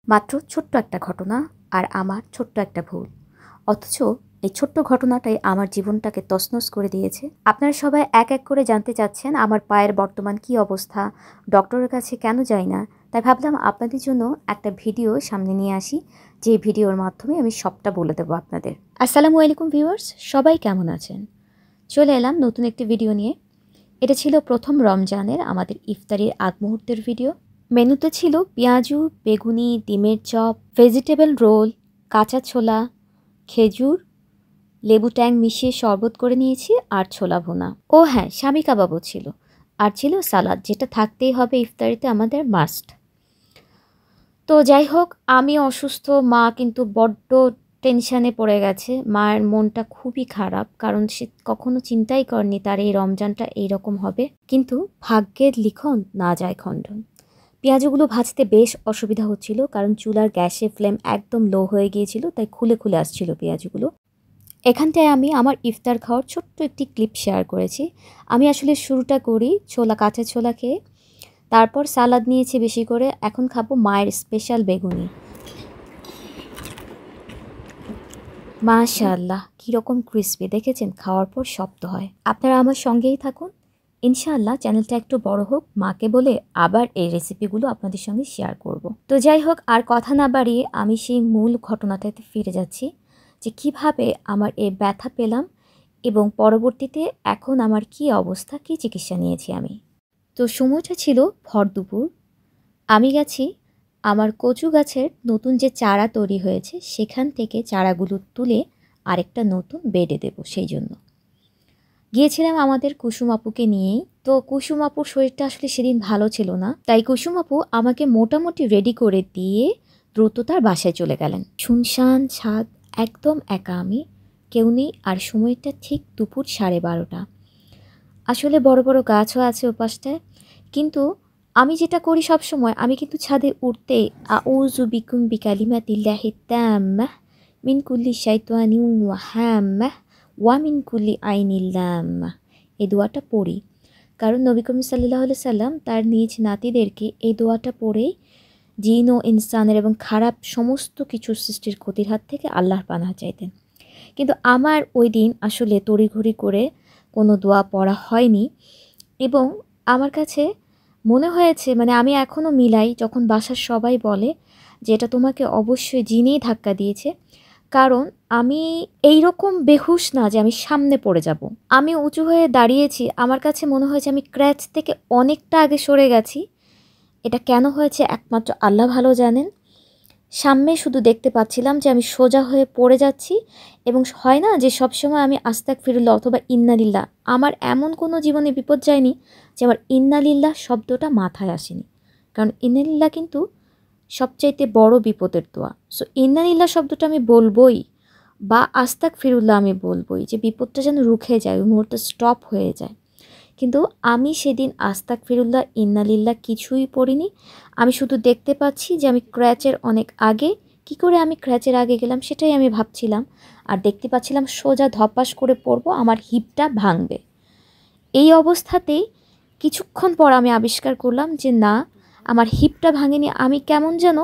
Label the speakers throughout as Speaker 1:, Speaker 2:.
Speaker 1: মাত্র ছোট্ট একটা ঘটনা আর আমার ছোট্ট একটা ভুল, অথচ এই ছোট্ট ঘটনাটাই আমার জীবনটাকে তছনছ করে দিয়েছে। আপনারা সবাই এক এক করে জানতে চাচ্ছেন আমার পায়ের বর্তমান কি অবস্থা, ডক্টরের কাছে কেন যাই না। তাই ভাবলাম আপনাদের জন্য একটা ভিডিও সামনে নিয়ে আসি, যে ভিডিওর মাধ্যমে আমি সবটা বলে দেবো আপনাদের। আসসালামু আলাইকুম ভিউয়ার্স, সবাই কেমন আছেন? চলে এলাম নতুন একটি ভিডিও নিয়ে। এটা ছিল প্রথম রমজানের আমাদের ইফতারির আগ মুহূর্তের ভিডিও। মেনুতে ছিল পেঁয়াজু, বেগুনি, ডিমের চপ, ভেজিটেবল রোল, কাঁচা ছোলা, খেজুর, লেবু ট্যাং মিশিয়ে শরবত করে নিয়েছি, আর ছোলা ভুনা। ও হ্যাঁ, স্বামী কাবাবও ছিল, আর ছিল সালাদ, যেটা থাকতেই হবে ইফতারিতে, আমাদের মাস্ট। তো যাই হোক, আমি অসুস্থ, মা কিন্তু বড্ড টেনশানে পড়ে গেছে। মায়ের মনটা খুবই খারাপ, কারণ সে কখনো চিন্তাই করেনি তার এই রমজানটা এইরকম হবে। কিন্তু ভাগ্যের লিখন না যায় খণ্ডন। পেঁয়াজগুলো ভাজতে বেশ অসুবিধা হচ্ছিল, কারণ চুলার গ্যাসের ফ্লেম একদম লো হয়ে গিয়েছিল, তাই খুলে খুলে আসছিল পেঁয়াজগুলো। এখানটায় আমি আমার ইফতার খাওয়ার ছোট্ট একটি ক্লিপ শেয়ার করেছি। আমি আসলে শুরুটা করি কাঁচা ছোলা খেয়ে, তারপর সালাদ নিয়েছি বেশি করে। এখন খাবো মায়ের স্পেশাল বেগুনি। মাশাআল্লাহ, কীরকম ক্রিসপি দেখেছেন, খাওয়ার পর শব্দ হয়। আপনারা আমার সঙ্গেই থাকুন, ইনশাআল্লাহ চ্যানেলটা একটু বড় হোক, মাকে বলে আবার এই রেসিপিগুলো আপনাদের সঙ্গে শেয়ার করব। তো যাই হোক, আর কথা না বাড়িয়ে আমি সেই মূল ঘটনাটাতে ফিরে যাচ্ছি, যে কিভাবে আমার এই ব্যথা পেলাম এবং পরবর্তীতে এখন আমার কি অবস্থা, কি চিকিৎসা নিয়েছি আমি। তো সময়টা ছিল ভর দুপুর। আমি গেছি আমার কচু গাছের নতুন যে চারা তৈরি হয়েছে সেখান থেকে চারাগুলো তুলে আরেকটা নতুন বেডে দেব, সেই জন্য গিয়েছিলাম আমাদের কুসুম আপুকে নিয়েই। তো কুসুম আপুর শরীরটা আসলে সেদিন ভালো ছিল না, তাই কুসুম আপু আমাকে মোটামুটি রেডি করে দিয়ে দ্রুত তার বাসায় চলে গেলেন। শুনশান ছাদ, একদম একা আমি, কেউ নেই, আর সময়টা ঠিক দুপুর 12:30। আসলে বড় বড় গাছও আছে ওপাশটায়, কিন্তু আমি যেটা করি সব সময়, আমি কিন্তু ছাদে উঠতে আউযু বিকুম বিকালিমাতিল্লাহি তাম্মাহ মিন কুল্লি শাইতানিন ওয়া হাম্মাহ ওয়া মিন কুল্লি আইনিল লাম্মাহ, এই দোয়াটা পড়ি। কারণ নবী করিম সাল্লাল্লাহু আলাইহি সাল্লাম তার নিজ নাতিদেরকে এই দোয়াটা পড়েই জিন ও ইনসানের এবং খারাপ সমস্ত কিছু সৃষ্টির ক্ষতির হাত থেকে আল্লাহর পানাহ চাইতেন। কিন্তু আমার ওই দিন আসলে তড়িঘড়ি করে কোনো দোয়া পড়া হয়নি, এবং আমার কাছে মনে হয়েছে, মানে আমি এখনও মিলাই, যখন বাসার সবাই বলে যে এটা তোমাকে অবশ্যই জিনেই ধাক্কা দিয়েছে, কারণ আমি এই রকম বেহুশ না যে আমি সামনে পড়ে যাব। আমি উঁচু হয়ে দাঁড়িয়েছি, আমার কাছে মনে হয়েছে আমি ক্র্যাচ থেকে অনেকটা আগে সরে গেছি। এটা কেন হয়েছে একমাত্র আল্লাহ ভালো জানেন। সামনে শুধু দেখতে পাচ্ছিলাম যে আমি সোজা হয়ে পড়ে যাচ্ছি, এবং হয় না যে সবসময় আমি আস্তাগফিরুল্লাহ অথবা ইন্নালিল্লাহ, আমার এমন কোনো জীবনে বিপদ যায়নি যে আমার ইন্নালিল্লাহ শব্দটা মাথায় আসেনি, কারণ ইন্নালিল্লাহ কিন্তু সবচাইতে বড় বিপদের দোয়া। সো ইন্নালিল্লাহ শব্দটা আমি বলবই, বা আস্তাগফিরুল্লাহ আমি বলবই, যে বিপদটা যেন রুখে যায়, ওই মুহূর্তে স্টপ হয়ে যায়। কিন্তু আমি সেদিন আস্তাগফিরুল্লাহ ইন্নালিল্লাহ কিছুই পড়িনি। আমি শুধু দেখতে পাচ্ছি যে আমি ক্র্যাচের অনেক আগে, কি করে আমি ক্র্যাচের আগে গেলাম সেটাই আমি ভাবছিলাম, আর দেখতে পাচ্ছিলাম সোজা ধপাস করে পড়বো, আমার হিপটা ভাঙবে। এই অবস্থাতেই কিছুক্ষণ পর আমি আবিষ্কার করলাম যে না, আমার হিপটা ভাঙেনি, আমি কেমন যেন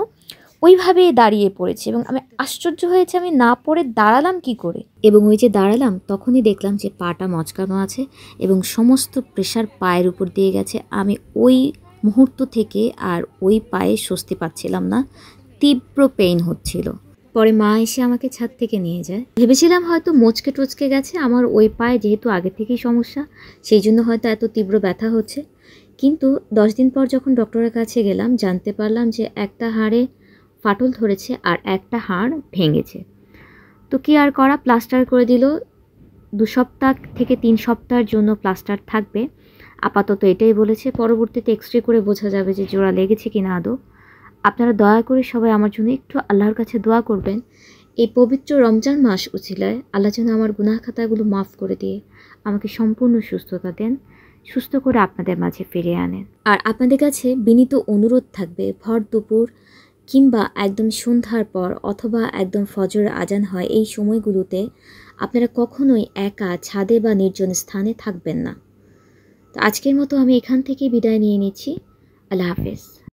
Speaker 1: ওইভাবেই দাঁড়িয়ে পড়েছি, এবং আমি আশ্চর্য হয়েছে আমি না পড়ে দাঁড়ালাম কি করে। এবং ওই যে দাঁড়ালাম, তখনই দেখলাম যে পাটা মচকানো আছে এবং সমস্ত প্রেশার পায়ের উপর দিয়ে গেছে। আমি ওই মুহূর্ত থেকে আর ওই পায়ে স্বস্তি পাচ্ছিলাম না, তীব্র পেইন হচ্ছিল। পরে মা এসে আমাকে ছাদ থেকে নিয়ে যায়। ভেবেছিলাম হয়তো মচকে টচকে গেছে আমার ওই পায়ে, যেহেতু আগে থেকেই সমস্যা, সেই জন্য হয়তো এত তীব্র ব্যথা হচ্ছে। কিন্তু 10 দিন পর যখন ডক্টরের কাছে গেলাম, জানতে পারলাম যে একটা হাড়ে ফাটল ধরেছে আর একটা হাড় ভেঙেছে। তো কি আর করা, প্লাস্টার করে দিল। 2 সপ্তাহ থেকে 3 সপ্তাহের জন্য প্লাস্টার থাকবে আপাতত, এটাই বলেছে। পরবর্তীতে এক্সরে করে বোঝা যাবে যে জোড়া লেগেছে কিনা আদৌ। আপনারা দয়া করে সবাই আমার জন্য একটু আল্লাহর কাছে দোয়া করবেন, এই পবিত্র রমজান মাস উছিলায় আল্লাহ যেন আমার গুনাহ খাতাগুলো মাফ করে দিয়ে আমাকে সম্পূর্ণ সুস্থতা দেন, সুস্থ করে আপনাদের মাঝে ফিরিয়ে আনেন। আর আপনাদের কাছে বিনীত অনুরোধ থাকবে, ভর দুপুর কিংবা একদম সন্ধ্যার পর অথবা একদম ফজরের আজান হয় এই সময়গুলোতে আপনারা কখনোই একা ছাদে বা নির্জন স্থানে থাকবেন না। তো আজকের মতো আমি এখান থেকেই বিদায় নিয়ে নিচ্ছি। আল্লাহ হাফেজ।